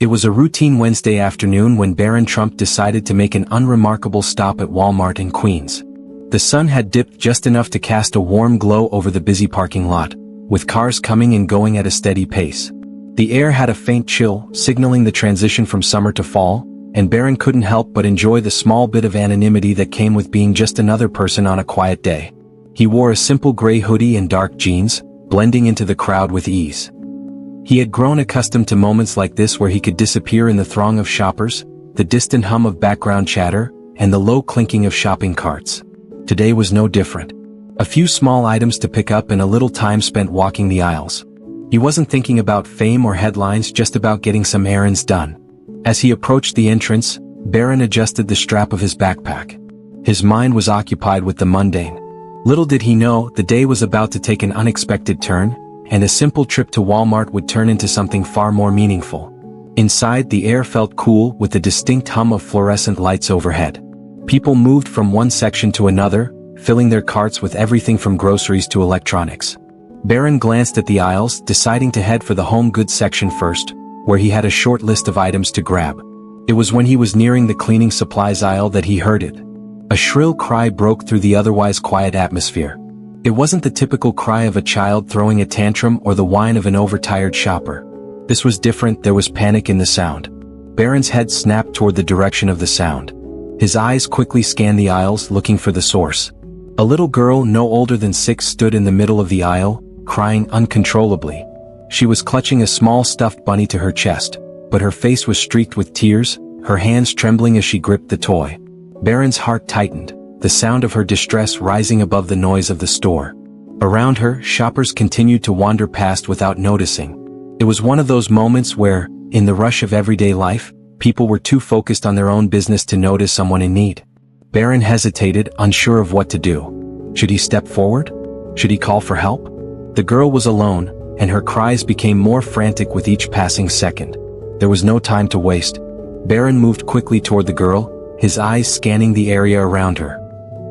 It was a routine Wednesday afternoon when Barron Trump decided to make an unremarkable stop at Walmart in Queens. The sun had dipped just enough to cast a warm glow over the busy parking lot, with cars coming and going at a steady pace. The air had a faint chill, signaling the transition from summer to fall, and Barron couldn't help but enjoy the small bit of anonymity that came with being just another person on a quiet day. He wore a simple gray hoodie and dark jeans, blending into the crowd with ease. He had grown accustomed to moments like this where he could disappear in the throng of shoppers, the distant hum of background chatter, and the low clinking of shopping carts. Today was no different. A few small items to pick up and a little time spent walking the aisles. He wasn't thinking about fame or headlines, just about getting some errands done. As he approached the entrance, Barron adjusted the strap of his backpack. His mind was occupied with the mundane. Little did he know, the day was about to take an unexpected turn, and a simple trip to Walmart would turn into something far more meaningful. Inside, the air felt cool with the distinct hum of fluorescent lights overhead. People moved from one section to another, filling their carts with everything from groceries to electronics. Barron glanced at the aisles, deciding to head for the home goods section first, where he had a short list of items to grab. It was when he was nearing the cleaning supplies aisle that he heard it. A shrill cry broke through the otherwise quiet atmosphere. It wasn't the typical cry of a child throwing a tantrum or the whine of an overtired shopper. This was different. There was panic in the sound. Barron's head snapped toward the direction of the sound. His eyes quickly scanned the aisles, looking for the source. A little girl no older than 6 stood in the middle of the aisle, crying uncontrollably. She was clutching a small stuffed bunny to her chest, but her face was streaked with tears, her hands trembling as she gripped the toy. Barron's heart tightened, the sound of her distress rising above the noise of the store. Around her, shoppers continued to wander past without noticing. It was one of those moments where, in the rush of everyday life, people were too focused on their own business to notice someone in need. Barron hesitated, unsure of what to do. Should he step forward? Should he call for help? The girl was alone, and her cries became more frantic with each passing second. There was no time to waste. Barron moved quickly toward the girl, his eyes scanning the area around her.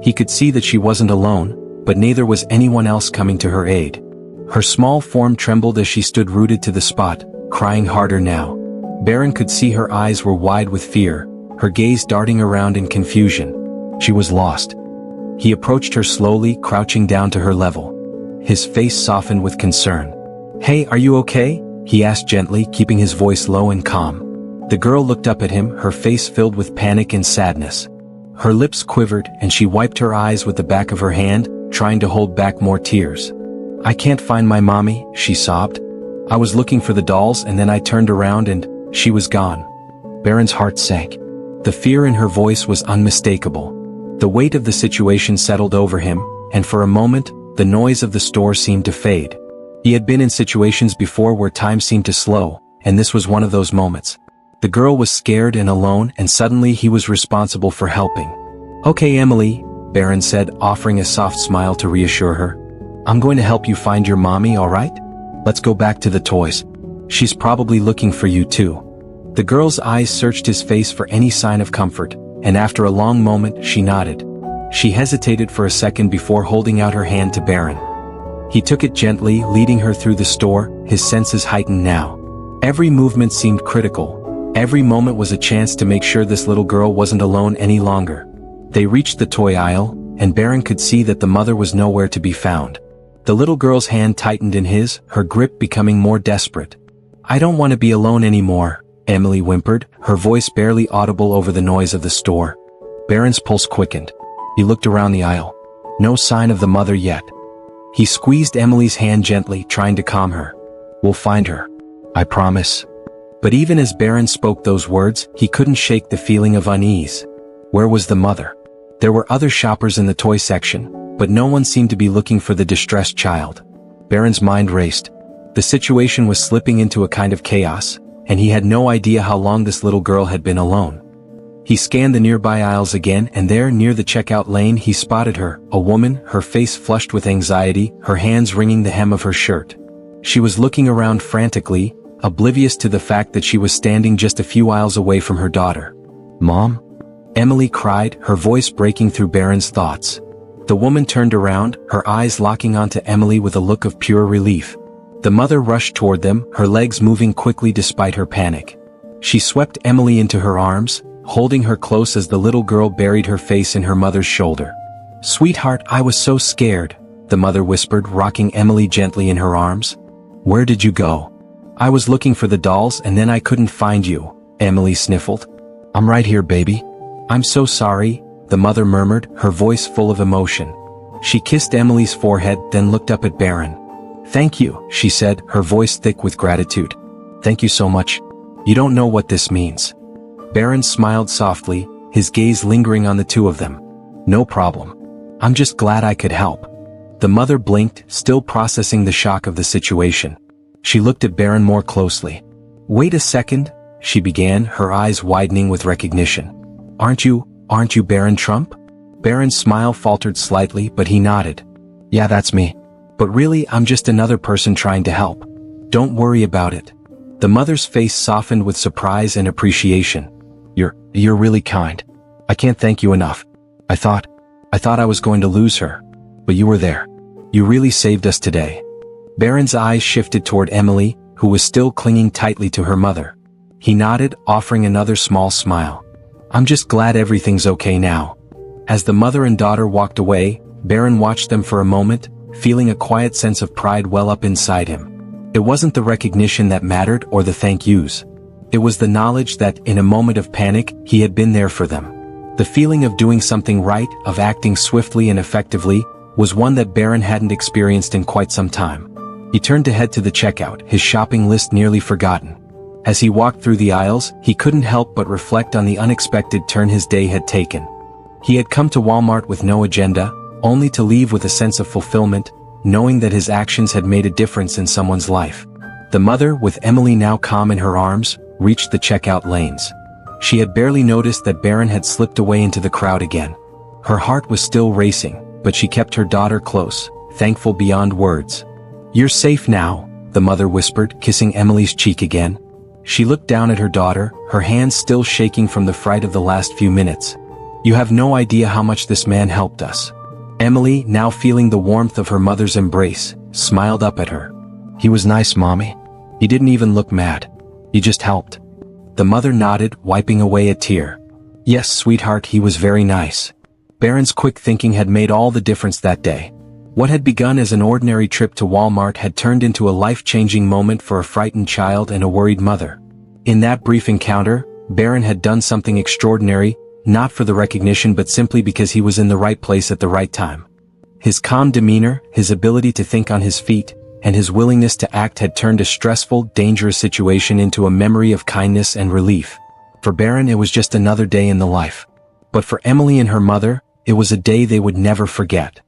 He could see that she wasn't alone, but neither was anyone else coming to her aid. Her small form trembled as she stood rooted to the spot, crying harder now. Barron could see her eyes were wide with fear, her gaze darting around in confusion. She was lost. He approached her slowly, crouching down to her level. His face softened with concern. "Hey, are you okay?" he asked gently, keeping his voice low and calm. The girl looked up at him, her face filled with panic and sadness. Her lips quivered, and she wiped her eyes with the back of her hand, trying to hold back more tears. "I can't find my mommy," she sobbed. "I was looking for the dolls and then I turned around and she was gone." Barron's heart sank. The fear in her voice was unmistakable. The weight of the situation settled over him, and for a moment, the noise of the store seemed to fade. He had been in situations before where time seemed to slow, and this was one of those moments. The girl was scared and alone, and suddenly he was responsible for helping. "Okay, Emily," Barron said, offering a soft smile to reassure her. "I'm going to help you find your mommy, all right? Let's go back to the toys. She's probably looking for you too." The girl's eyes searched his face for any sign of comfort, and after a long moment, she nodded. She hesitated for a second before holding out her hand to Barron. He took it gently, leading her through the store, his senses heightened now. Every movement seemed critical. Every moment was a chance to make sure this little girl wasn't alone any longer. They reached the toy aisle, and Barron could see that the mother was nowhere to be found. The little girl's hand tightened in his, her grip becoming more desperate. "I don't want to be alone anymore," Emily whimpered, her voice barely audible over the noise of the store. Barron's pulse quickened. He looked around the aisle. No sign of the mother yet. He squeezed Emily's hand gently, trying to calm her. "We'll find her. I promise." But even as Barron spoke those words, he couldn't shake the feeling of unease. Where was the mother? There were other shoppers in the toy section, but no one seemed to be looking for the distressed child. Barron's mind raced. The situation was slipping into a kind of chaos, and he had no idea how long this little girl had been alone. He scanned the nearby aisles again, and there, near the checkout lane, he spotted her, a woman, her face flushed with anxiety, her hands wringing the hem of her shirt. She was looking around frantically, oblivious to the fact that she was standing just a few aisles away from her daughter. "Mom?" Emily cried, her voice breaking through Barron's thoughts. The woman turned around, her eyes locking onto Emily with a look of pure relief. The mother rushed toward them, her legs moving quickly despite her panic. She swept Emily into her arms, holding her close as the little girl buried her face in her mother's shoulder. "Sweetheart, I was so scared," the mother whispered, rocking Emily gently in her arms. "Where did you go?" "I was looking for the dolls and then I couldn't find you," Emily sniffled. "I'm right here, baby." "I'm so sorry," the mother murmured, her voice full of emotion. She kissed Emily's forehead, then looked up at Barron. "Thank you," she said, her voice thick with gratitude. "Thank you so much. You don't know what this means." Barron smiled softly, his gaze lingering on the two of them. "No problem. I'm just glad I could help." The mother blinked, still processing the shock of the situation. She looked at Barron more closely. "Wait a second," she began, her eyes widening with recognition. Aren't you Barron Trump?" Barron's smile faltered slightly, but he nodded. "Yeah, that's me. But really, I'm just another person trying to help. Don't worry about it." The mother's face softened with surprise and appreciation. You're really kind. I can't thank you enough. I thought I was going to lose her. But you were there. You really saved us today." Barron's eyes shifted toward Emily, who was still clinging tightly to her mother. He nodded, offering another small smile. "I'm just glad everything's okay now." As the mother and daughter walked away, Barron watched them for a moment, feeling a quiet sense of pride well up inside him. It wasn't the recognition that mattered or the thank yous. It was the knowledge that, in a moment of panic, he had been there for them. The feeling of doing something right, of acting swiftly and effectively, was one that Barron hadn't experienced in quite some time. He turned to head to the checkout, his shopping list nearly forgotten. As he walked through the aisles, he couldn't help but reflect on the unexpected turn his day had taken. He had come to Walmart with no agenda, only to leave with a sense of fulfillment, knowing that his actions had made a difference in someone's life. The mother, with Emily now calm in her arms, reached the checkout lanes. She had barely noticed that Barron had slipped away into the crowd again. Her heart was still racing, but she kept her daughter close, thankful beyond words. "You're safe now," the mother whispered, kissing Emily's cheek again. She looked down at her daughter, her hands still shaking from the fright of the last few minutes. "You have no idea how much this man helped us." Emily, now feeling the warmth of her mother's embrace, smiled up at her. "He was nice, Mommy. He didn't even look mad. He just helped." The mother nodded, wiping away a tear. "Yes, sweetheart, he was very nice." Barron's quick thinking had made all the difference that day. What had begun as an ordinary trip to Walmart had turned into a life-changing moment for a frightened child and a worried mother. In that brief encounter, Barron had done something extraordinary, not for the recognition but simply because he was in the right place at the right time. His calm demeanor, his ability to think on his feet, and his willingness to act had turned a stressful, dangerous situation into a memory of kindness and relief. For Barron, it was just another day in the life. But for Emily and her mother, it was a day they would never forget.